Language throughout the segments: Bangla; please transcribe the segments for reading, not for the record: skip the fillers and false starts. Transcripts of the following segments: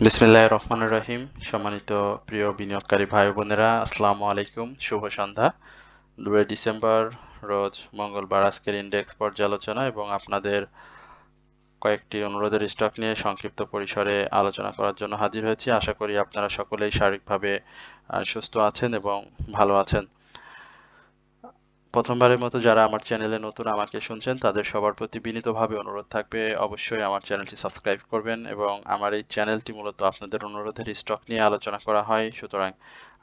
বিসমিল্লাহির রহমানির রহিম। সম্মানিত প্রিয় বিনিয়োগকারী ভাই ও বোনেরা, আসসালামু আলাইকুম। শুভ সন্ধ্যা। 2 ডিসেম্বর রোজ মঙ্গলবার আজকের ইন্ডেক্স পর্যালোচনা এবং আপনাদের কয়েকটি অনুরোধের স্টক নিয়ে সংক্ষিপ্ত পরিসরে আলোচনা করার জন্য হাজির হয়েছি। আশা করি আপনারা সকলেই শারীরিকভাবে সুস্থ আছেন এবং ভালো আছেন। প্রথমবারের মতো যারা আমার চ্যানেলে নতুন আমাকে শুনছেন তাদের সবার প্রতি বিনীতভাবে অনুরোধ থাকবে অবশ্যই আমার চ্যানেলটি সাবস্ক্রাইব করবেন এবং আমার এই চ্যানেলটি মূলত আপনাদের অনুরোধের স্টক নিয়ে আলোচনা করা হয়। সুতরাং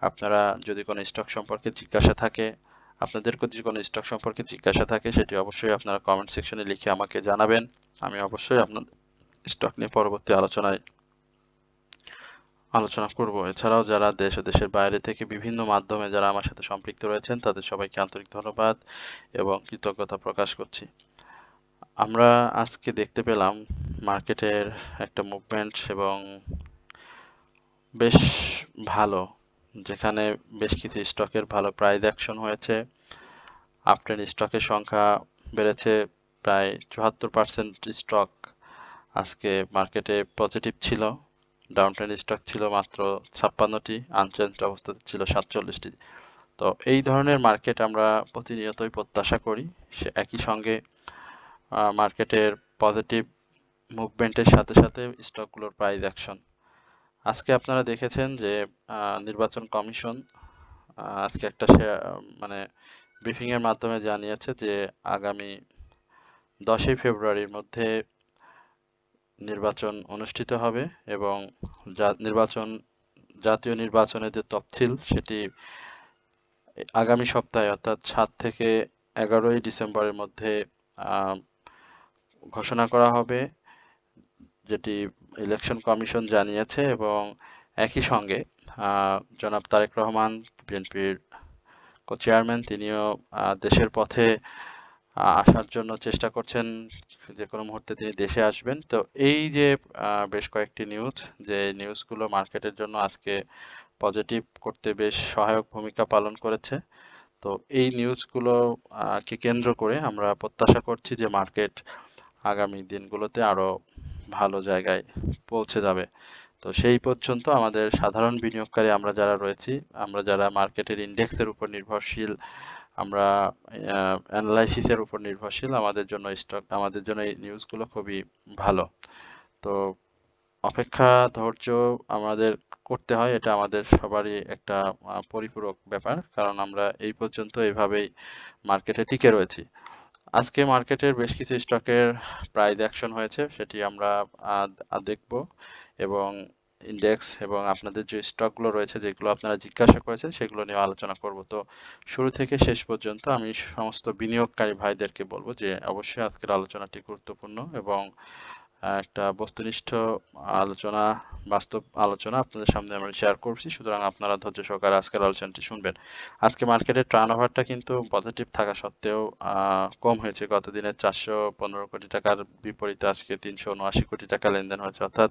আপনারা যদি কোনো স্টক সম্পর্কে জিজ্ঞাসা থাকে আপনাদের যদি কোনো স্টক সম্পর্কে জিজ্ঞাসা থাকে সেটি অবশ্যই আপনারা কমেন্ট সেকশনে লিখে আমাকে জানাবেন। আমি অবশ্যই আপনাদের স্টক নিয়ে পরবর্তী আলোচনা করব। এছাড়াও যারা দেশ ও দেশের বাইরে থেকে বিভিন্ন মাধ্যমে যারা আমার সাথে সম্পৃক্ত রয়েছেন তাদের সবাইকে আন্তরিক ধন্যবাদ এবং কৃতজ্ঞতা প্রকাশ করছি। আমরা আজকে দেখতে পেলাম মার্কেটের একটা মুভমেন্ট এবং বেশ ভালো, যেখানে বেশ কিছু স্টকের ভালো প্রাইস অ্যাকশন হয়েছে। আপট্রেন্ড স্টকের সংখ্যা বেড়েছে, প্রায় 74% স্টক আজকে মার্কেটে পজিটিভ ছিল। ডাউনট্রেন্ড স্টক ছিল মাত্র 56টি, আনচেঞ্জ অবস্থাতে ছিল 47টি। তো এই ধরনের মার্কেট আমরা প্রতিনিয়তই প্রত্যাশা করি। সে একই সঙ্গে মার্কেটের পজিটিভ মুভমেন্টের সাথে সাথে স্টকগুলোর প্রাইস অ্যাকশন। আজকে আপনারা দেখেছেন যে নির্বাচন কমিশন আজকে একটা মানে ব্রিফিং এর মাধ্যমে জানিয়েছে যে আগামী 10ই ফেব্রুয়ারির মধ্যে নির্বাচন অনুষ্ঠিত হবে এবং জাতীয় নির্বাচনের যে তফসিল সেটি আগামী সপ্তাহে অর্থাৎ 7 থেকে 11ই ডিসেম্বরের মধ্যে ঘোষণা করা হবে, যেটি ইলেকশন কমিশন জানিয়েছে। এবং একই সঙ্গে জনাব তারেক রহমান, বিএনপির চেয়ারম্যান, তিনিও দেশের পথে আসার জন্য চেষ্টা করছেন, যে কোনো মুহূর্তে তিনি দেশে আসবেন। তো এই যে বেশ কয়েকটি নিউজ, যে নিউজগুলো মার্কেটের জন্য আজকে পজিটিভ করতে বেশ সহায়ক ভূমিকা পালন করেছে। তো এই নিউজগুলো কে কেন্দ্র করে আমরা প্রত্যাশা করছি যে মার্কেট আগামী দিনগুলোতে আরো ভালো জায়গায় পৌঁছে যাবে। তো সেই পর্যন্ত আমাদের সাধারণ বিনিয়োগকারী আমরা যারা রয়েছি, আমরা যারা মার্কেটের ইন্ডেক্সের উপর নির্ভরশীল, আমরা অ্যানালাইসিসের উপর নির্ভরশীল, আমাদের জন্য এই নিউজগুলো খুবই ভালো। তো অপেক্ষা ধৈর্য আমাদের করতে হয়, এটা আমাদের সবারই একটা পরিপূরক ব্যাপার, কারণ আমরা এই পর্যন্ত এইভাবেই মার্কেটে টিকে রয়েছি। আজকে মার্কেটের বেশ কিছু স্টকের প্রাইস অ্যাকশন হয়েছে, সেটি আমরা দেখব এবং ইন্ডেক্স এবং আপনাদের যে স্টকগুলো রয়েছে যেগুলো আপনারা জিজ্ঞাসা করেছেন সেগুলো নিয়ে আলোচনা করব। তো শুরু থেকে শেষ পর্যন্ত আমি সমস্ত বিনিয়োগকারী ভাইদেরকে বলবো যে অবশ্যই আজকের আলোচনাটি গুরুত্বপূর্ণ এবং একটা বস্তুনিষ্ঠ আলোচনা, বাস্তব আলোচনা আপনাদের সামনে আমরা শেয়ার করছি। সুতরাং আপনারা ধৈর্য সহকারে আজকের আলোচনাটি শুনবেন। আজকে মার্কেটের টার্নওভারটা কিন্তু পজিটিভ থাকা সত্ত্বেও কম হয়েছে। গত দিনের 415 কোটি টাকার বিপরীতে আজকে 379 কোটি টাকা লেনদেন হয়েছে। অর্থাৎ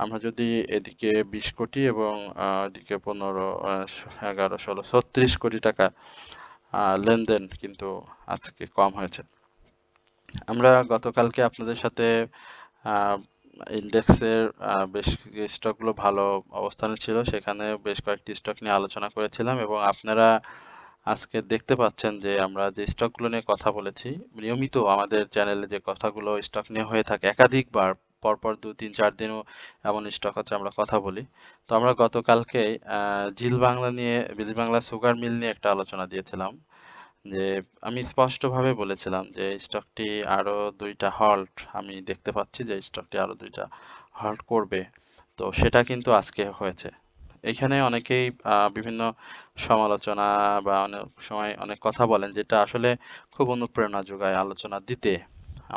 আমরা যদি এদিকে 20 কোটি এবং এদিকে 15, 11, 16, 36 কোটি টাকা লেনদেন কিন্তু আজকে কম হয়েছে। আমরা গতকালকে আপনাদের সাথে ইন্ডেক্সের বেশ স্টকগুলো ভালো অবস্থানে ছিল, সেখানে বেশ কয়েকটি স্টক নিয়ে আলোচনা করেছিলাম এবং আপনারা আজকে দেখতে পাচ্ছেন যে আমরা যে স্টকগুলো নিয়ে কথা বলেছি, নিয়মিত আমাদের চ্যানেলে যে কথাগুলো স্টক নিয়ে হয়ে থাকে একাধিকবার, পরপর 2, 3, 4 দিনও এমন স্টক হচ্ছে আমরা কথা বলি। তো আমরা গতকালকে জিল বাংলা সুগার মিল নিয়ে একটা আলোচনা দিয়েছিলাম, যে আমি স্পষ্টভাবে বলেছিলাম যে স্টকটি আরো 2টা হল্ট আমি দেখতে পাচ্ছি, যে স্টকটি আরো 2টা হল্ট করবে। তো সেটা কিন্তু আজকে হয়েছে। এখানে অনেকেই বিভিন্ন সমালোচনা বা অনেক সময় অনেক কথা বলেন, যেটা আসলে খুব অনুপ্রেরণা যোগায় আলোচনা দিতে।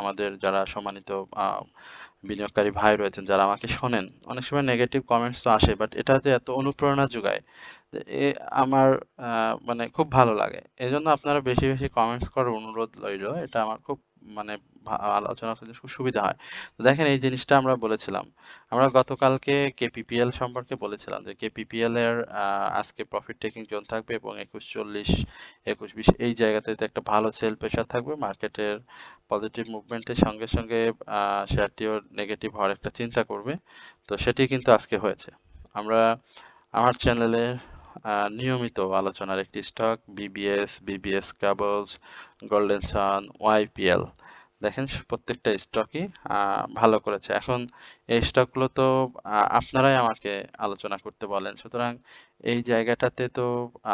আমাদের যারা সম্মানিত বিনিয়োগকারী ভাই রয়েছেন যারা আমাকে শোনেন, অনেক সময় নেগেটিভ কমেন্টস তো আসে, বাট এটা যে এত অনুপ্রেরণা যোগায়, আমার মানে খুব ভালো লাগে। এজন্য আপনারা বেশি বেশি কমেন্টস করার অনুরোধ রইল। এটা আমার খুব মানে আলোচনা করতে খুব সুবিধা হয়। তো দেখেন এই জিনিসটা আমরা বলেছিলাম। আমরা গতকালকে কেপিপিএল সম্পর্কে বলেছিলাম যে কেপিপিএল এর আজকে প্রফিট টেকিং জোন থাকবে এবং 2140 2120 এই জায়গাটাতে একটা ভালো সেল প্রেসার থাকবে। মার্কেটের পজিটিভ মুভমেন্টের সঙ্গে সঙ্গে শেয়ারটিও নেগেটিভ হওয়ার একটা চিন্তা করবে। তো সেটি কিন্তু আজকে হয়েছে। আমরা আমার চ্যানেলে নিয়মিত আলোচনার একটি স্টক বিবিএস কেবলস, গোল্ডেন সান, ওয়াইপিএল, দেখেন প্রত্যেকটা স্টকই ভালো করেছে। এখন এই স্টকগুলো তো আপনারাই আমাকে আলোচনা করতে বলেন, সুতরাং এই জায়গাটাতে তো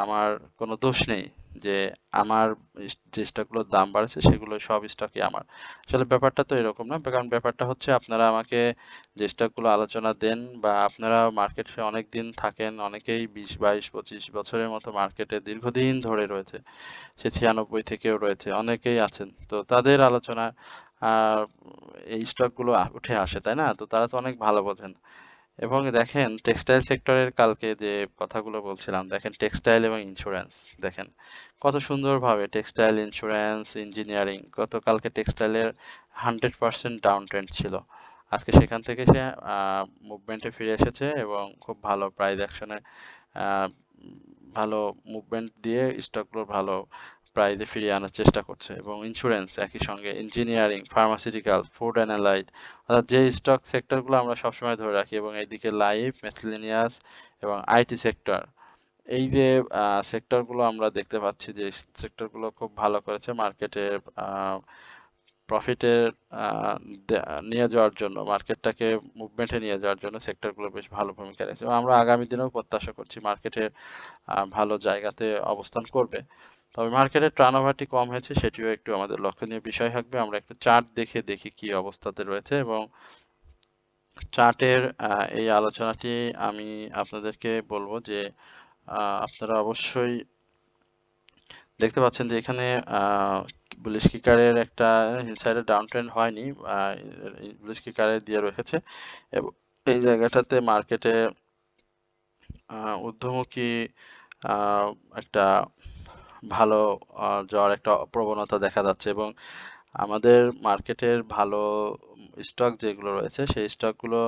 আমার কোনো দোষ নেই যে আমার যে স্টকগুলোর দাম বাড়ছে সেগুলো সব স্টকই আমার। আসলে ব্যাপারটা তো এরকম না, কারণ ব্যাপারটা হচ্ছে আপনারা আমাকে যে স্টকগুলো আলোচনা দেন বা আপনারা মার্কেটে অনেক দিন থাকেন, অনেকেই 20, 22, 25 বছরের মতো মার্কেটে দীর্ঘদিন ধরে রয়েছে, সে 96 থেকেও রয়েছে, অনেকেই আছেন। তো তাদের আলোচনা আহ এই স্টকগুলো উঠে আসে, তাই না? তো তারা তো অনেক ভালো বোঝেন। এবং দেখেন টেক্সটাইল সেক্টরের কালকে যে কথাগুলো বলছিলাম, দেখেন টেক্সটাইল এবং ইন্স্যুরেন্স, দেখেন কত সুন্দরভাবে টেক্সটাইল, ইন্স্যুরেন্স, ইঞ্জিনিয়ারিং, গতকালকে টেক্সটাইলের 100% ডাউন ট্রেন্ড ছিল। আজকে সেখান থেকে সে মুভমেন্টে ফিরে এসেছে এবং খুব ভালো প্রাইস অ্যাকশনে ভালো মুভমেন্ট দিয়ে স্টকগুলো ভালো প্রাইসে ফিরিয়ে আনার চেষ্টা করছে। এবং ইন্স্যুরেন্স একই সঙ্গে, engineering, pharmaceutical, food and allied, অর্থাৎ যে স্টক সেক্টরগুলো আমরা সবসময় ধরে রাখি, এবং এইদিকে লাইফ, মেসলিনিয়াস এবং আইটি সেক্টর, এই যে সেক্টরগুলো আমরা দেখতে পাচ্ছি যে সেক্টরগুলো খুব ভালো করেছে মার্কেটে প্রফিটে নিয়ে যাওয়ার জন্য, মার্কেটটাকে মুভমেন্টে নিয়ে যাওয়ার জন্য সেক্টরগুলো বেশ ভালো ভূমিকা রেখেছে। এবং আমরা আগামী দিনেও প্রত্যাশা করছি মার্কেটের ভালো জায়গাতে অবস্থান করবে। তবে মার্কেটের টার্নওভারটি কম হয়েছে, সেটিও একটু আমাদের লক্ষণীয় বিষয় থাকবে। আমরা একটু চার্ট দেখে দেখি কি অবস্থাতে রয়েছে, এবং চার্টের এই আলোচনাটি আমি আপনাদেরকে বলবো যে আপনারা অবশ্যই দেখতে পাচ্ছেন যে এখানে বুলিশ কিকারের একটা ইনসাইডের ডাউন ট্রেন্ড হয়নি, বুলিশ কিকারে দিয়ে রেখেছে, এবং এই জায়গাটাতে মার্কেটে ঊর্ধ্বমুখী একটা ভালো যাওয়ার একটা প্রবণতা দেখা যাচ্ছে। এবং আমাদের মার্কেটের ভালো স্টক যেগুলো রয়েছে সেই স্টকগুলো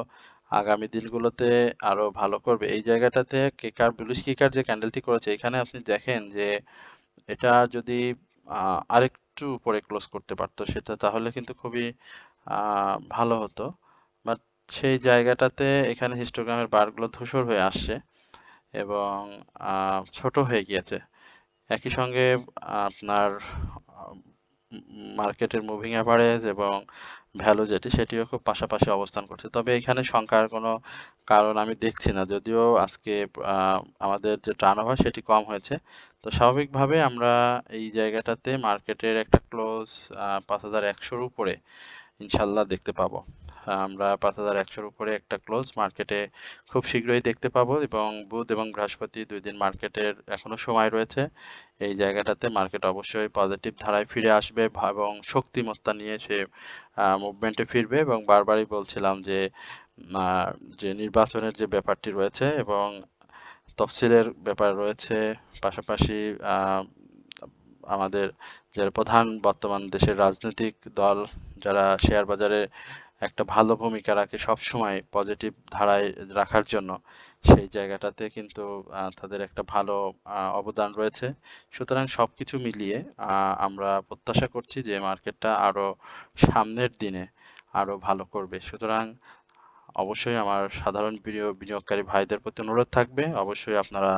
আগামী দিনগুলোতে আরো ভালো করবে। এই জায়গাটাতে বুলিশ কিকার যে ক্যান্ডেলটি করেছে, এখানে আপনি দেখেন যে এটা যদি আরেকটু উপরে ক্লোজ করতে পারতো সেটা, তাহলে কিন্তু খুবই ভালো হতো। বাট সেই জায়গাটাতে এখানে হিস্টোগ্রামের বারগুলো ধূসর হয়ে আসছে এবং ছোট হয়ে গিয়েছে। একই সঙ্গে আপনার মার্কেটের মুভিং অ্যাভারেজ এবং ভ্যালু যেটি, সেটিও খুব পাশাপাশি অবস্থান করছে। তবে এখানে শঙ্কার কোনো কারণ আমি দেখছি না, যদিও আজকে আমাদের যে টার্নওভার সেটি কম হয়েছে। তো স্বাভাবিকভাবে আমরা এই জায়গাটাতে মার্কেটের একটা ক্লোজ 5100-র উপরে ইনশাল্লাহ দেখতে পাবো। আমরা 5100-র উপরে একটা ক্লোজ মার্কেটে খুব শীঘ্রই দেখতে পাবো। এবং বুধ এবং বৃহস্পতি 2 দিন মার্কেটের এখনো সময় রয়েছে। এই জায়গাটাতে মার্কেট অবশ্যই পজিটিভ ধারায় ফিরে আসবে এবং শক্তিমত্তা নিয়ে সে মুভমেন্টে ফিরবে। এবং বারবারই বলছিলাম যে যে নির্বাচনের যে ব্যাপারটি রয়েছে এবং তফসিলের ব্যাপার রয়েছে, পাশাপাশি আমাদের যে প্রধান বর্তমান দেশের রাজনৈতিক দল যারা শেয়ার বাজারে একটা ভালো ভূমিকা রাখে সবসময় পজিটিভ ধারায় রাখার জন্য, সেই জায়গাটাতে কিন্তু তাদের একটা ভালো অবদান রয়েছে। সুতরাং সবকিছু মিলিয়ে আমরা প্রত্যাশা করছি যে মার্কেটটা আরো সামনের দিনে আরো ভালো করবে। সুতরাং অবশ্যই আমার সাধারণ বিনিয়োগকারী ভাইদের প্রতি অনুরোধ থাকবে, অবশ্যই আপনারা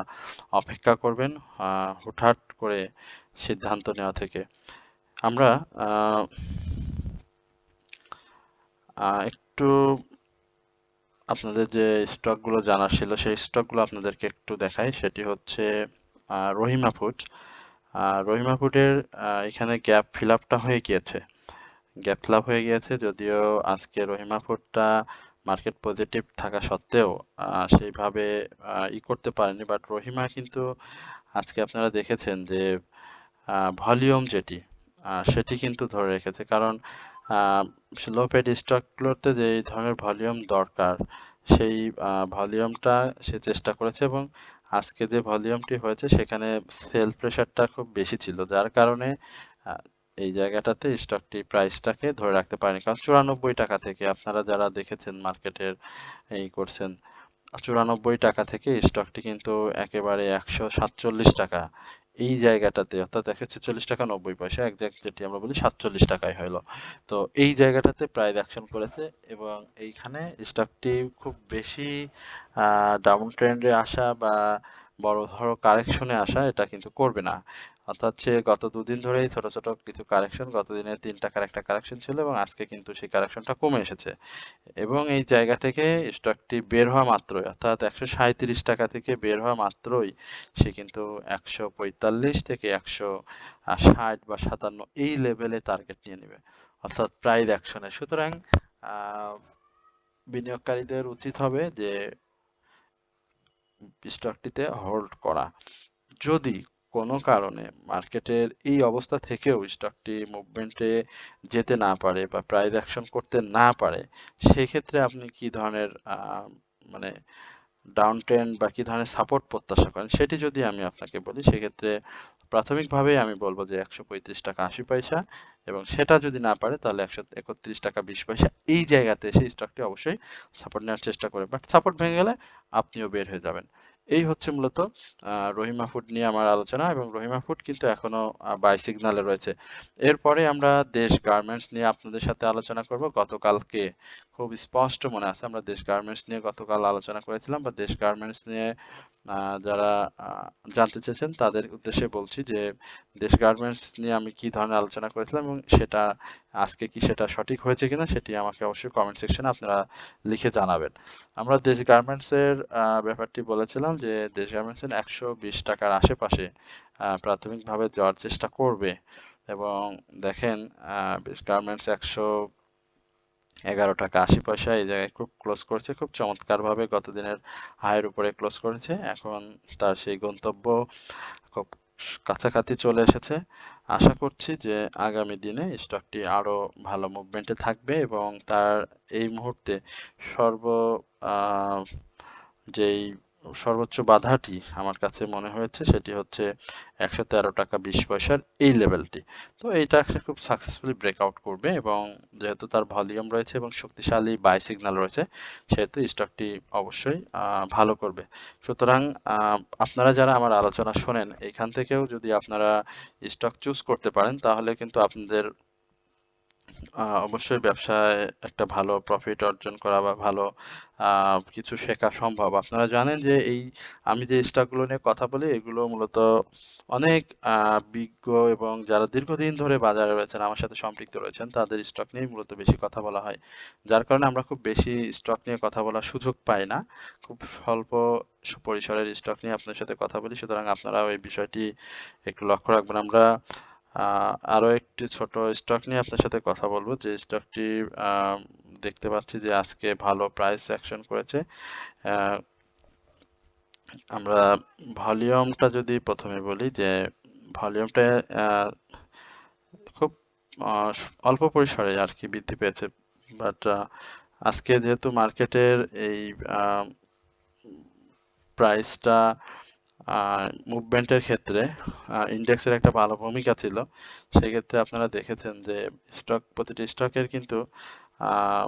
অপেক্ষা করবেন হুটহাট করে সিদ্ধান্ত নেওয়া থেকে। আমরা একটু আপনাদের যে স্টকগুলো জানার ছিল সেই স্টকগুলো আপনাদেরকে একটু দেখাই। সেটি হচ্ছে রহিমা ফুড। রহিমা ফুডের এখানে গ্যাপ ফিল আপটা হয়ে গিয়েছে, যদিও আজকে রহিমা ফুডটা মার্কেট পজিটিভ থাকা সত্ত্বেও সেইভাবে করতে পারেনি। বাট রহিমা কিন্তু আজকে আপনারা দেখেছেন যে ভলিউম যেটি সেটি কিন্তু ধরে রেখেছে, কারণ লো পেড স্টকগুলোতে যে এই ধরনের ভলিউম দরকার সেই ভলিউমটা সে চেষ্টা করেছে। এবং আজকে যে ভলিউমটি হয়েছে সেখানে সেল প্রেশারটা খুব বেশি ছিল, যার কারণে এই জায়গাটাতে স্টকটি প্রাইসটাকে ধরে রাখতে পারেনি, কারণ 94 টাকা থেকে আপনারা যারা দেখেছেন মার্কেটের এই করছেন, 94 টাকা থেকে স্টকটি কিন্তু একেবারে 147 টাকা এই জায়গাটাতে, অর্থাৎ 146 টাকা 90 পয়সা একজ্যাক্ট, যেটি আমরা বলি 47 টাকায় হলো। তো এই জায়গাটাতে প্রাইস অ্যাকশন করেছে এবং এইখানে স্টকটি খুব বেশি ডাউন ট্রেন্ডে আসা বা বড় ধরো কারেকশনে আসা এটা কিন্তু করবে না। অর্থাৎ সে গত দুদিন ধরেই ছোট ছোট কিছু কারেকশন, গত দিনে 3 টাকার একটা কারেকশন ছিল এবং আজকে কিন্তু সেই কারেকশনটা কমে এসেছে এবং এই জায়গা থেকে স্টকটি বের হওয়া মাত্রই, অর্থাৎ 137 টাকা থেকে বের হওয়া মাত্রই সে কিন্তু 145 থেকে 160 বা 57 এই লেভেলে টার্গেট নিয়ে নেবে, অর্থাৎ প্রাইস অ্যাকশনে। সুতরাং আহ, বিনিয়োগকারীদের উচিত হবে যে স্টকটিতে হোল্ড করা। যদি কোনো কারণে মার্কেটের এই অবস্থা থেকেও স্টকটি মুভমেন্টে যেতে না পারে বা প্রাইস অ্যাকশন করতে না পারে, সেক্ষেত্রে আপনি কি ধরনের মানে ডাউন ট্রেন্ড বা কি ধরনের সাপোর্ট প্রত্যাশা করেন সেটি যদি আমি আপনাকে বলি, সেক্ষেত্রে প্রাথমিকভাবেই আমি বলবো যে 135 টাকা 80 পয়সা, এবং সেটা যদি না পারে তাহলে 131 টাকা 20 পয়সা এই জায়গাতে এসে স্টকটি অবশ্যই সাপোর্ট নেওয়ার চেষ্টা করে, বাট সাপোর্ট ভেঙে গেলে আপনিও বের হয়ে যাবেন। এই হচ্ছে মূলত রহিমা ফুড নিয়ে আমার আলোচনা, এবং রহিমা ফুড কিন্তু এখনো বাই সিগনালে রয়েছে। এরপরে আমরা দেশ গার্মেন্টস নিয়ে আপনাদের সাথে আলোচনা করব। গতকালকে খুব স্পষ্ট মনে আছে আমরা দেশ গার্মেন্টস নিয়ে গতকাল আলোচনা করেছিলাম, বা দেশ গার্মেন্টস নিয়ে যারা জানতে চেয়েছেন তাদের উদ্দেশ্যে বলছি যে দেশ গার্মেন্টস নিয়ে আমি কি ধরনের আলোচনা করেছিলাম এবং সেটা আজকে কি সেটা সঠিক হয়েছে কিনা সেটি আমাকে অবশ্যই কমেন্ট সেকশনে আপনারা লিখে জানাবেন। আমরা দেশ গার্মেন্টস এর ব্যাপারটি বলেছিলাম যে দেশ গার্মেন্টস এর 120 টাকার আশেপাশে প্রাথমিকভাবে যাওয়ার চেষ্টা করবে, এবং দেখেন দেশ গার্মেন্টস 111 টাকা 80 পয়সা এই জায়গায় খুব ক্লোজ করেছে, খুব চমৎকার ভাবে গত দিনের হাইয়ের উপরে ক্লোজ করেছে। এখন তার সেই গন্তব্য খুব কাছাকাছি চলে এসেছে। আশা করছি যে আগামী দিনে স্টকটি আরো ভালো মুভমেন্টে থাকবে এবং তার এই মুহূর্তে সর্ব আহ, যেই সর্বোচ্চ বাধাটি আমার কাছে মনে হয়েছে সেটি হচ্ছে 113 টাকা 20 পয়সার এই লেভেলটি। তো এইটা খুব সাকসেসফুলি ব্রেকআউট করবে এবং যেহেতু তার ভলিউম রয়েছে এবং শক্তিশালী বাই সিগন্যাল রয়েছে, সেহেতু স্টকটি অবশ্যই ভালো করবে। সুতরাং আপনারা যারা আমার আলোচনা শোনেন, এখান থেকেও যদি আপনারা স্টক চুজ করতে পারেন তাহলে কিন্তু আপনাদের অবশ্যই ব্যবসায় একটা ভালো প্রফিট অর্জন করা বা ভালো কিছু শেখা সম্ভব। আপনারা জানেন যে এই আমি যে স্টকগুলো নিয়ে কথা বলি এগুলো মূলত অনেক বিজ্ঞ এবং যারা দীর্ঘদিন ধরে বাজারে রয়েছেন, আমার সাথে সম্পৃক্ত রয়েছেন, তাদের স্টক নিয়েই মূলত বেশি কথা বলা হয়। যার কারণে আমরা খুব বেশি স্টক নিয়ে কথা বলার সুযোগ পাই না। খুব স্বল্প পরিসরের স্টক নিয়ে আপনার সাথে কথা বলি। সুতরাং আপনারাও এই বিষয়টি একটু লক্ষ্য রাখবেন। আমরা আরো একটি ছোট স্টক নিয়ে আপনার সাথে কথা বলবো, যে স্টকটি দেখতে পাচ্ছি যে আজকে ভালো প্রাইস অ্যাকশন করেছে। আহ, আমরা ভলিউমটা যদি প্রথমে বলি, যে ভলিউমটা খুব অল্প পরিসরে আর কি বৃদ্ধি পেয়েছে, বাট আজকে যেহেতু মার্কেটের এই প্রাইসটা মুভমেন্টের ক্ষেত্রে ইন্ডেক্সের একটা ভালো ভূমিকা ছিল, সেক্ষেত্রে আপনারা দেখেছেন যে প্রতিটি স্টকের কিন্তু আহ,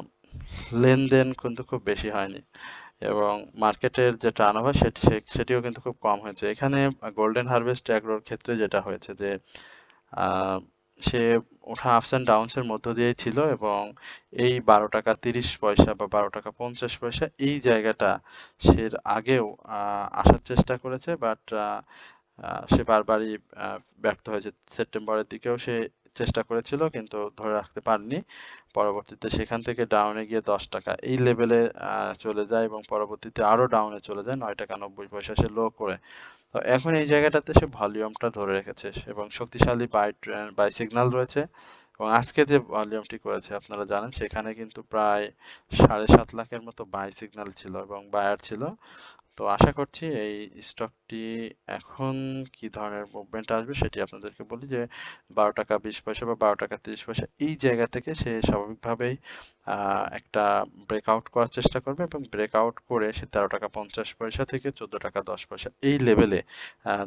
লেনদেন কিন্তু খুব বেশি হয়নি এবং মার্কেটের যে টার্নওভার সেটিও কিন্তু খুব কম হয়েছে। এখানে গোল্ডেন হারভেস্ট অ্যাগ্রোর ক্ষেত্রে যেটা হয়েছে যে আহ, সে ওঠা আপস অ্যান্ড ডাউনস এর মধ্য দিয়েই ছিল এবং এই 12 টাকা 30 পয়সা বা 12 টাকা 50 পয়সা এই জায়গাটা সে আগেও আসার চেষ্টা করেছে, বাট সে বারবারই ব্যর্থ হয়েছে। সেপ্টেম্বরের দিকেও সে চেষ্টা করেছিল কিন্তু ধরে রাখতে পারেনি। পরবর্তীতে সেখান থেকে ডাউনে গিয়ে 10 টাকা এই লেভেলে চলে যায় এবং পরবর্তীতে আরো ডাউনে চলে যায়, 9 টাকা 90 পয়সা সে লো করে। তো এখন এই জায়গাটাতে সে ভলিউমটা ধরে রেখেছে এবং শক্তিশালী বাই সিগন্যাল রয়েছে, এবং আজকে যে ভলিউমটি করেছে আপনারা জানেন সেখানে কিন্তু প্রায় 7.5 লাখের মতো বাই সিগন্যাল ছিল এবং বায়ার ছিল। তো আশা করছি এই স্টকটি স্টকটি এখন কি ধরনের মুভমেন্ট আসবে সেটি আপনাদেরকে বলি যে 12 টাকা 20 পয়সা বা 12 টাকা 30 পয়সা এই জায়গা থেকে সে স্বাভাবিকভাবেই একটা ব্রেকআউট করার চেষ্টা করবে এবং ব্রেকআউট করে সে 13 টাকা 50 পয়সা থেকে 14 টাকা 10 পয়সা এই লেভেলে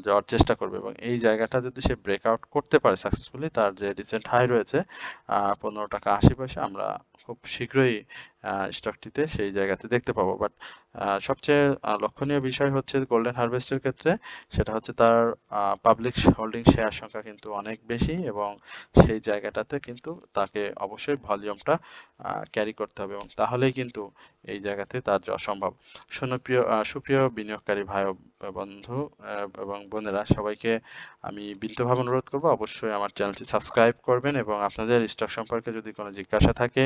যাওয়ার চেষ্টা করবে এবং এই জায়গাটা যদি সে ব্রেকআউট করতে পারে সাকসেসফুলি, তার যে রিসেন্ট হাই রয়েছে 15 টাকা 80 পয়সা, আমরা খুব শীঘ্রই স্টকটিতে সেই জায়গাতে দেখতে পাবো। বাট সবচেয়ে লক্ষণীয় বিষয় হচ্ছে গোল্ডেন হারভেস্টের ক্ষেত্রে, সেটা হচ্ছে তার পাবলিক হোল্ডিং শেয়ার সংখ্যা কিন্তু অনেক বেশি এবং সেই জায়গাটাতে কিন্তু তাকে অবশ্যই ভলিউমটা ক্যারি করতে হবে এবং তাহলেই কিন্তু এই জায়গাতে তার যাওয়া সম্ভব। সুপ্রিয় বিনিয়োগকারী ভাই ও বন্ধু এবং বোনেরা, সবাইকে আমি বিনীতভাবে অনুরোধ করবো অবশ্যই আমার চ্যানেলটি সাবস্ক্রাইব করবেন এবং আপনাদের স্টক সম্পর্কে যদি কোনো জিজ্ঞাসা থাকে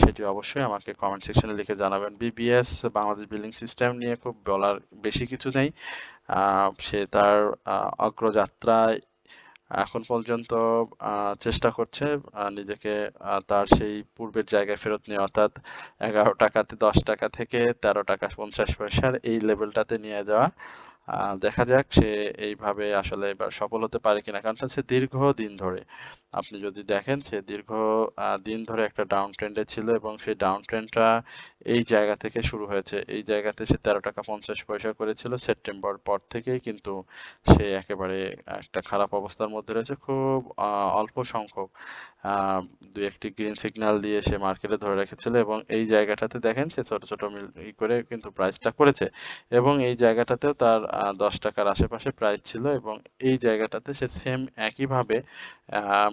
সেটি অবশ্যই আমাকে কমেন্ট সেকশনে লিখে জানাবেন। বিবিএস বাংলাদেশ বিলিং সিস্টেম নিয়ে খুব বলার বেশি কিছু নেই। সে তার অগ্রযাত্রায় এখন পর্যন্ত চেষ্টা করছে নিজেকে তার সেই পূর্বের জায়গায় ফেরত নিয়ে, অর্থাৎ 11 টাকাতে 10 টাকা থেকে 13 টাকা 50 পয়সার এই লেভেলটাতে নিয়ে যাওয়া। দেখা যাক সে এইভাবে আসলে এবার সফল হতে পারে কিনা, কারণ হচ্ছে দীর্ঘ দিন ধরে আপনি যদি দেখেন সে দীর্ঘ দিন ধরে একটা ডাউন ট্রেন্ডে ছিল এবং সেই ডাউন ট্রেন্ডটা এই জায়গা থেকে শুরু হয়েছে। এই জায়গাতে সে 13 টাকা 50 পয়সা করেছিল সেপ্টেম্বর পর থেকেই কিন্তু সে একেবারে একটা খারাপ অবস্থার মধ্যে রয়েছে। খুব অল্প সংখ্যক দু একটি গ্রিন সিগন্যাল দিয়ে সে মার্কেটে ধরে রেখেছিল এবং এই জায়গাটাতে দেখেন সে ছোট ছোট করে কিন্তু প্রাইসটা করেছে এবং এই জায়গাটাতেও তার 10 টাকার আশেপাশে প্রাইস ছিল এবং এই জায়গাটাতে সে সেম একইভাবে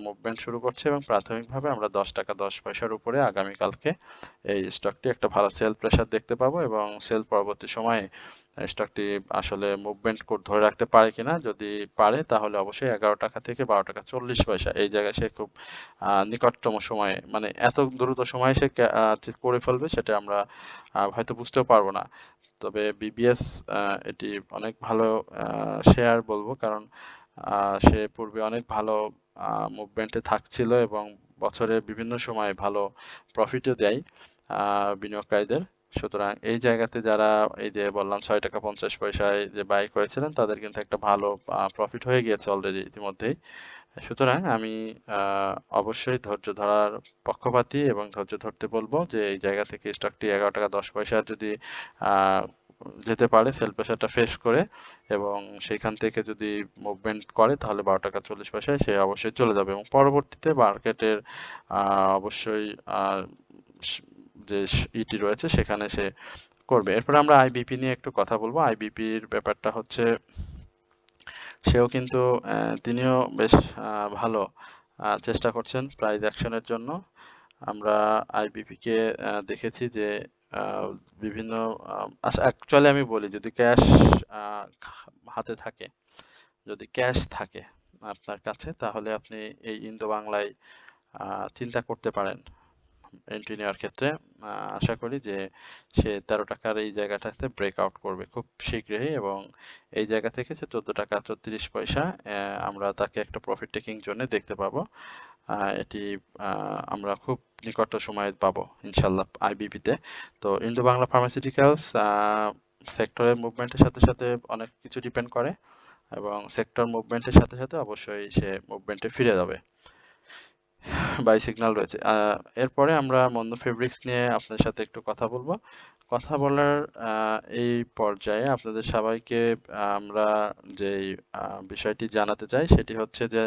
মুভমেন্ট শুরু করছে এবং প্রাথমিকভাবে আমরা 10 টাকা 10 পয়সার উপরে আগামীকালকে এই স্টকটি একটা ভালো সেল প্রেসার দেখতে পাবো এবং সেল পরবর্তী সময়ে স্টকটি আসলে মুভমেন্ট ধরে রাখতে পারে কিনা, যদি পারে তাহলে অবশ্যই 11 টাকা থেকে 12 টাকা 40 পয়সা এই জায়গায় সে খুব নিকটতম সময়ে, মানে এত দ্রুত সময়ে সে করে ফেলবে সেটা আমরা হয়তো বুঝতেও পারবো না। তবে বিবিএস এটি অনেক ভালো শেয়ার বলবো, কারণ সে পূর্বে অনেক ভালো মুভমেন্টে থাকছিল এবং বছরে বিভিন্ন সময় ভালো প্রফিটও দেয় বিনিয়োগকারীদের। সুতরাং এই জায়গাতে যারা এই যে বললাম 6 টাকা 50 পয়সায় যে বাই করেছিলেন তাদের কিন্তু একটা ভালো প্রফিট হয়ে গিয়েছে অলরেডি ইতিমধ্যেই। সুতরাং আমি অবশ্যই ধৈর্য ধরার পক্ষপাতী এবং ধৈর্য ধরতে বলবো যে এই জায়গা থেকে স্টকটি 11 টাকা 10 পয়সা যদি যেতে পারে সেল প্রেসারটা ফেস করে এবং সেখান থেকে যদি মুভমেন্ট করে তাহলে 12 টাকা 40 পয়সায় সে অবশ্যই চলে যাবে এবং পরবর্তীতে মার্কেটের অবশ্যই যে ইটি রয়েছে সেখানে সে করবে। এরপরে আমরা আইবিপি নিয়ে একটু কথা বলবো। আইবিপির ব্যাপারটা হচ্ছে সেও কিন্তু তিনিও বেশ ভালো চেষ্টা করছেন প্রাইস অ্যাকশনের জন্য। আমরা আইবিপি কে দেখেছি যে বিভিন্ন আচ্ছা, অ্যাকচুয়ালি আমি বলি, যদি ক্যাশ হাতে থাকে, যদি ক্যাশ থাকে আপনার কাছে, তাহলে আপনি এই ইন্দো বাংলায় চিন্তা করতে পারেন এন্ট্রি নেওয়ার ক্ষেত্রে। আশা করি যে সে 13 টাকার এই জায়গাটাতে ব্রেকআউট করবে খুব শীঘ্রই এবং এই জায়গা থেকে সে 14 টাকা 34 পয়সা আমরা তাকে একটা প্রফিট টেকিং জন্য দেখতে পাবো। এটি আমরা খুব নিকট সময়ে পাবো ইনশাল্লাহ আইবিপিতে। তো ইন্দো বাংলা ফার্মাসিউটিক্যালস সেক্টরের মুভমেন্টের সাথে সাথে অনেক কিছু ডিপেন্ড করে এবং সেক্টর মুভমেন্টের সাথে সাথে অবশ্যই সে মুভমেন্টে ফিরে যাবে। বাই সিগন্যাল রয়েছে। এরপরে আমরা মন্দ ফেব্রিক্স নিয়ে আপনাদের সাথে একটু কথা বলবো। কথা বলার এই পর্যায়ে আপনাদের সবাইকে আমরা যেই বিষয়টি জানাতে চাই সেটি হচ্ছে যে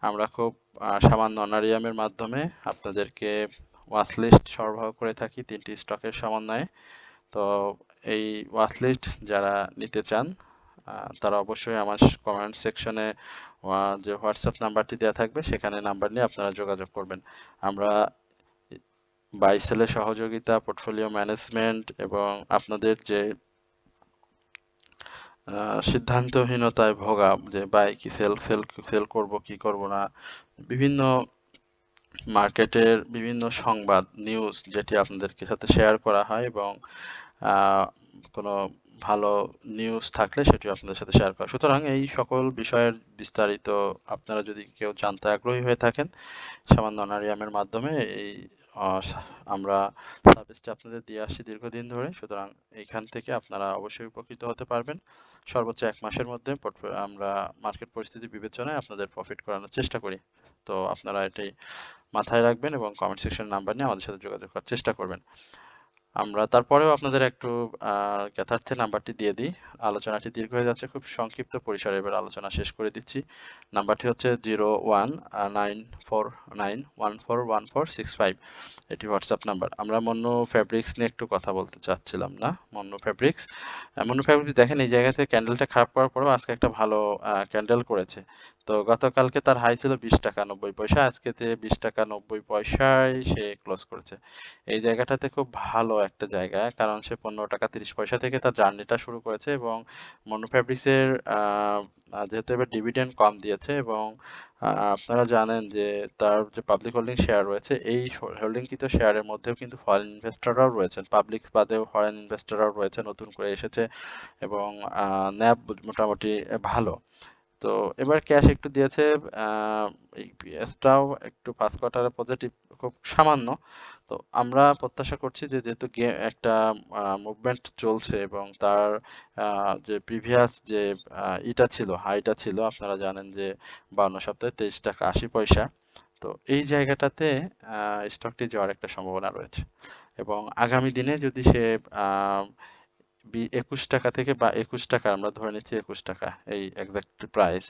আমরা খুব সামান্য অনারিয়ামের মাধ্যমে আপনাদেরকে ওয়াচ লিস্ট সরবরাহ করে থাকি 3টি স্টকের সমন্বয়ে। তো এই ওয়াচ লিস্ট যারা নিতে চান তারা অবশ্যই আমার কমেন্ট সেকশনে যে হোয়াটসঅ্যাপ নাম্বারটি দেওয়া থাকবে সেখানে নাম্বার নিয়ে আপনারা যোগাযোগ করবেন। আমরা বাই সেলের সহযোগিতা, পোর্টফোলিও ম্যানেজমেন্ট এবং আপনাদের যে সিদ্ধান্তহীনতায় ভোগা যে বাই কি সেল করব কি করব না, বিভিন্ন মার্কেটের বিভিন্ন সংবাদ নিউজ যেটি আপনাদেরকে সাথে শেয়ার করা হয় এবং কোনো ভালো নিউজ থাকলে সেটি আপনাদের সাথে শেয়ার করা। সুতরাং এই সকল বিষয়ের বিস্তারিত আপনারা যদি কেউ জানতে আগ্রহী হয়ে থাকেন সামান্য অনারিয়ামের মাধ্যমে এই আমরা সার্ভিসটা আপনাদের দিয়ে আসছি দীর্ঘদিন ধরে, সুতরাং এইখান থেকে আপনারা অবশ্যই উপকৃত হতে পারবেন। সর্বোচ্চ 1 মাসের মধ্যে আমরা মার্কেট পরিস্থিতি বিবেচনায় আপনাদের প্রফিট করানোর চেষ্টা করি। তো আপনারা এটাই মাথায় রাখবেন এবং কমেন্ট সেকশন নাম্বার নিয়ে আমাদের সাথে যোগাযোগ করার চেষ্টা করবেন। আমরা তারপরেও আপনাদের একটু জ্ঞাতার্থে নাম্বারটি দিয়ে দিই। আলোচনাটি দীর্ঘ হয়ে যাচ্ছে, খুব সংক্ষিপ্ত পরিসরে এবার আলোচনা শেষ করে দিচ্ছি। নাম্বারটি হচ্ছে 019491414145। এটি হোয়াটসঅ্যাপ নাম্বার। আমরা মন্নু ফ্যাব্রিক্স নিয়ে একটু কথা বলতে চাচ্ছিলাম না। মন্নু ফ্যাব্রিক্স, দেখেন এই জায়গাতে ক্যান্ডেলটা খারাপ করার পরেও আজকে একটা ভালো ক্যান্ডেল করেছে। তো গতকালকে তার হাই ছিল 20 টাকা 90 পয়সা, আজকেতে 20 টাকা 90 পয়সায় সে ক্লোজ করেছে। এই জায়গাটাতে খুব ভালো একটা জায়গা, কারণ সে 15 টাকা 30 পয়সা থেকে তার জার্নিটা শুরু করেছে এবং মন্নু ফ্যাব্রিক্সের যেহেতু এবার ডিভিডেন্ড কম দিয়েছে এবং আপনারা জানেন যে তার যে পাবলিক হোল্ডিং শেয়ার রয়েছে, এই হোল্ডিংকৃত শেয়ারের মধ্যেও কিন্তু ফরেন ইনভেস্টররাও রয়েছেন, পাবলিক বাদেও ফরেন ইনভেস্টররাও রয়েছে, নতুন করে এসেছে এবং ন্যাব মোটামুটি ভালো। তো এবার ক্যাশ একটু দিয়েছে, ইপিএসটাও একটু ফার্স্ট কোয়ার্টারে পজিটিভ খুব সামান্য। তো আমরা প্রত্যাশা করছি যে যেহেতু একটা মুভমেন্ট চলছে এবং তার যে প্রিভিয়াস যে ইটা ছিল, হাইটা ছিল, আপনারা জানেন যে 52 সপ্তাহে 23 টাকা 80 পয়সা। তো এই জায়গাটাতে স্টকটি যাওয়ার একটা সম্ভাবনা রয়েছে এবং আগামী দিনে যদি সে 21 টাকা থেকে বা 21 টাকা, আমরা ধরে নিচ্ছি 21 টাকা এই এক্সাক্ট প্রাইস,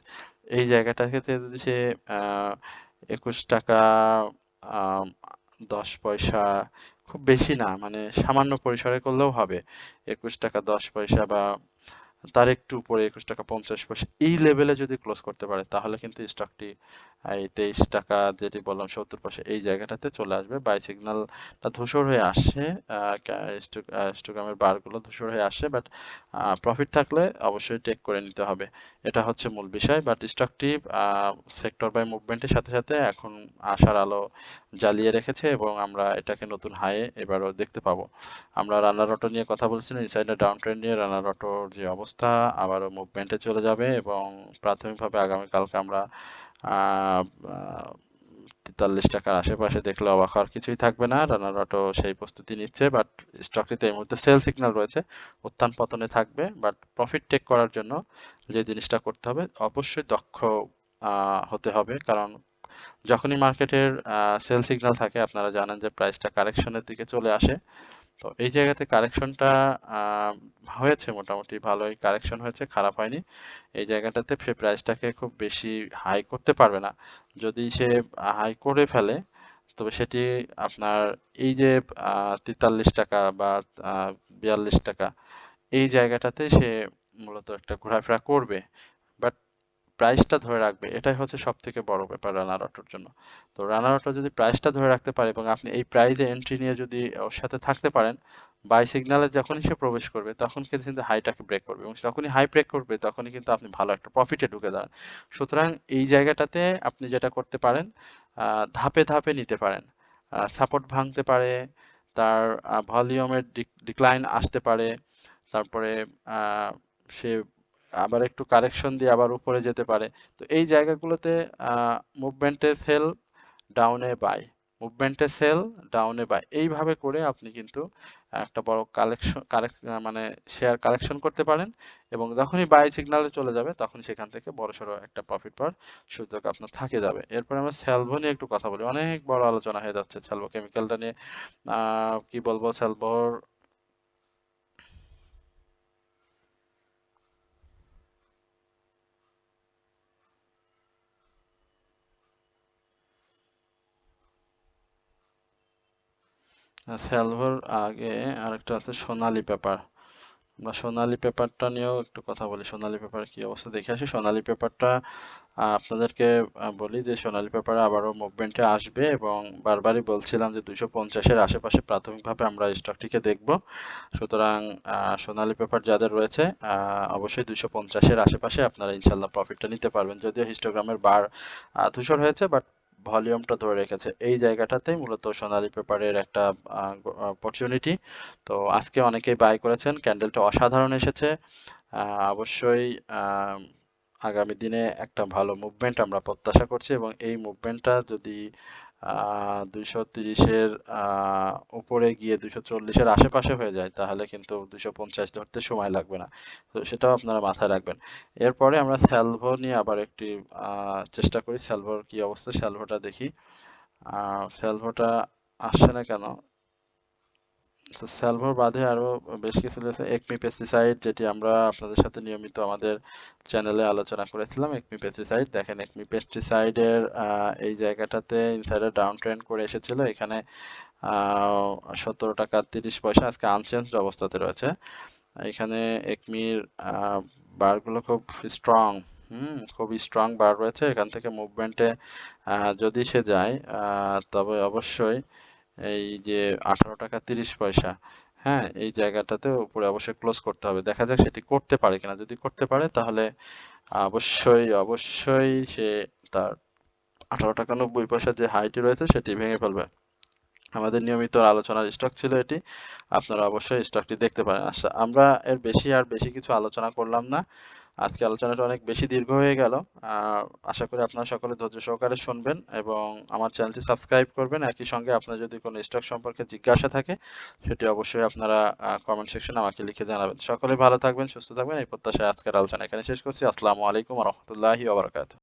এই জায়গাটা থেকে যদি সে 21 টাকা 10 পয়সা, খুব বেশি না, মানে সামান্য পরিসরে করলেও হবে, 21 টাকা 10 পয়সা বা তার একটু উপরে 21 টাকা 50 পয়সা এই লেভেলে যদি ক্লোজ করতে পারে, তাহলে কিন্তু স্টকটি এই 23 টাকা যেটি বললাম 70 পয়সা এই জায়গাটাতে চলে আসবে। বাই সিগন্যালটা ধূসর হয়ে আসছে, হিস্টোগ্রামের বারগুলো ধূসর হয়ে আসছে, বাট প্রফিট থাকলে অবশ্যই টেক করে নিতে হবে, এটা হচ্ছে মূল বিষয়। বাট স্টকটি সেক্টর বাই মুভমেন্টের সাথে সাথে এখন আশার আলো জ্বালিয়ে রেখেছে এবং আমরা এটাকে নতুন হাইয়ে এবারও দেখতে পাবো। আমরা রানার অটো নিয়ে কথা বলছিলাম, ইনসাইডার ডাউন ট্রেন্ড নিয়ে। রানার অটোর যে অবস্থা আবারও মুভমেন্টে চলে যাবে এবং প্রাথমিকভাবে আগামীকালকে আমরা 43 টাকার আশেপাশে দেখলে অবাক হওয়ার কিছুই থাকবে না। রানার অটো সেই প্রস্তুতি নিচ্ছে, বাট স্টকটিতে এই মুহূর্তে সেল সিগন্যাল রয়েছে, উত্থান পতনে থাকবে। বাট প্রফিট টেক করার জন্য যে জিনিসটা করতে হবে, অবশ্যই দক্ষ হতে হবে, কারণ যখনই মার্কেটের সেল সিগন্যাল থাকে আপনারা জানেন যে প্রাইসটা কারেকশনের দিকে চলে আসে। তো এই জায়গাতে কারেকশনটা হয়েছে, মোটামুটি ভালোই কারেকশন হয়েছে, খারাপ হয়নি। এই জায়গাটাতে সে প্রাইসটাকে খুব বেশি হাই করতে পারবে না। যদি সে হাই করে ফেলে, তবে সেটি আপনার এই যে 43 টাকা বা 42 টাকা এই জায়গাটাতে সে মূলত একটা ঘোরাফেরা করবে, বাট প্রাইসটা ধরে রাখবে, এটাই হচ্ছে সব থেকে বড় ব্যাপার রানার অটোর জন্য। তো রানার অটো যদি প্রাইসটা ধরে রাখতে পারে এবং আপনি এই প্রাইসে এন্ট্রি নিয়ে যদি ওর সাথে থাকতে পারেন, বাই সিগন্যালে যখনই সে প্রবেশ করবে তখন কিন্তু হাইটাকে ব্রেক করবে এবং যখনই হাই ব্রেক করবে তখনই কিন্তু আপনি ভালো একটা প্রফিটে ঢুকে যান। সুতরাং এই জায়গাটাতে আপনি যেটা করতে পারেন, ধাপে ধাপে নিতে পারেন। সাপোর্ট ভাঙতে পারে, তার ভলিউমের ডিক্লাইন আসতে পারে, তারপরে আহ, সে আবার একটু কারেকশন দিয়ে আবার উপরে যেতে পারে। তো এই জায়গাগুলোতে মুভমেন্টে সেল, ডাউনে বাই, মুভমেন্টে সেল, ডাউনে বাই, এইভাবে করে আপনি কিন্তু একটা বড় মানে শেয়ার কালেকশন করতে পারেন এবং যখনই বাই সিগন্যালে চলে যাবে তখন সেখান থেকে বড়সড় একটা প্রফিট পাওয়ার সুযোগ আপনার থাকে যাবে। এরপরে আমরা সেলভো নিয়ে একটু কথা বলি, অনেক বড় আলোচনা হয়ে যাচ্ছে সেলভো কেমিক্যালটা নিয়ে। কি বলবো সেলভোর, সেলভোর আগে আরেকটা আছে সোনালী পেপার। আমরা সোনালী পেপারটা নিয়েও একটু কথা বলি, সোনালী পেপার কি অবস্থা দেখে আসি। সোনালী পেপারটা আপনাদেরকে বলি যে সোনালী পেপারে আবারও মুভমেন্টে আসবে এবং বারবারই বলছিলাম যে 250-এর আশেপাশে প্রাথমিকভাবে আমরা স্টকটিকে দেখব। সুতরাং সোনালী পেপার যাদের রয়েছে অবশ্যই 250-এর আশেপাশে আপনারা ইনশাল্লাহ প্রফিটটা নিতে পারবেন। যদিও হিস্টোগ্রামের বার ধূসর হয়েছে, বাট ভলিউমটা ধরে রেখেছে, এই জায়গাটাতেই মূলত সোনালী পেপারের একটা অপরচুনিটি। তো আজকে অনেকেই বাই করেছেন, ক্যান্ডেলটা অসাধারণ এসেছে। অবশ্যই আগামী দিনে একটা ভালো মুভমেন্ট আমরা প্রত্যাশা করছি এবং এই মুভমেন্টটা যদি 230-এর উপরে গিয়ে 240-এর আশেপাশে হয়ে যায় তাহলে কিন্তু 250 ধরতে সময় লাগবে না। তো সেটাও আপনারা মাথায় রাখবেন। এরপরে আমরা স্যালভো নিয়ে আবার একটি চেষ্টা করি। স্যালভোর কি অবস্থা, স্যালভোটা দেখি। স্যালভোটা আসছে না কেন? তো স্যালভোর বাদে আরো বেশ কিছু রয়েছে। একমি পেস্টিসাইড, যেটি আমরা আপনাদের সাথে নিয়মিত আমাদের চ্যানেলে আলোচনা করেছিলাম। একমি পেস্টিসাইড, দেখেন একমি পেস্টিসাইডের এই জায়গাটাতে ইনসাইডার ডাউন ট্রেন্ড করে এসেছিল। এখানে 17 টাকা 30 পয়সা আজকে আনচেঞ্জড অবস্থাতে রয়েছে। এখানে একমির বারগুলো খুব স্ট্রং, খুবই স্ট্রং বার রয়েছে। এখান থেকে মুভমেন্টে যদি সে যায় তবে অবশ্যই এই যে 18 টাকা 30 পয়সা, হ্যাঁ, এই জায়গাটাতে উপরে অবশ্যই ক্লোজ করতে হবে। দেখা যাক সেটি করতে পারে কিনা। যদি করতে পারে তাহলে অবশ্যই অবশ্যই সে তার 18 টাকা 90 পয়সা যে হাইটি রয়েছে সেটি ভেঙে ফেলবে। আমাদের নিয়মিত আলোচনার স্টক ছিল এটি, আপনারা অবশ্যই স্টকটি দেখতে পারেন। আচ্ছা, আমরা এর বেশি কিছু আলোচনা করলাম না। আজকে আলোচনাটা অনেক বেশি দীর্ঘ হয়ে গেল। আশা করি আপনারা সকলে ধৈর্য সহকারে শুনবেন এবং আমার চ্যানেলটি সাবস্ক্রাইব করবেন। একই সঙ্গে আপনার যদি কোনো স্টক সম্পর্কে জিজ্ঞাসা থাকে সেটি অবশ্যই আপনারা কমেন্ট সেকশনে আমাকে লিখে জানাবেন। সকলে ভালো থাকবেন, সুস্থ থাকবেন, এই প্রত্যাশায় আজকের আলোচনা এখানে শেষ করছি। আসসালামু আলাইকুম ওয়া রাহমাতুল্লাহি ওয়া বারাকাতুহু।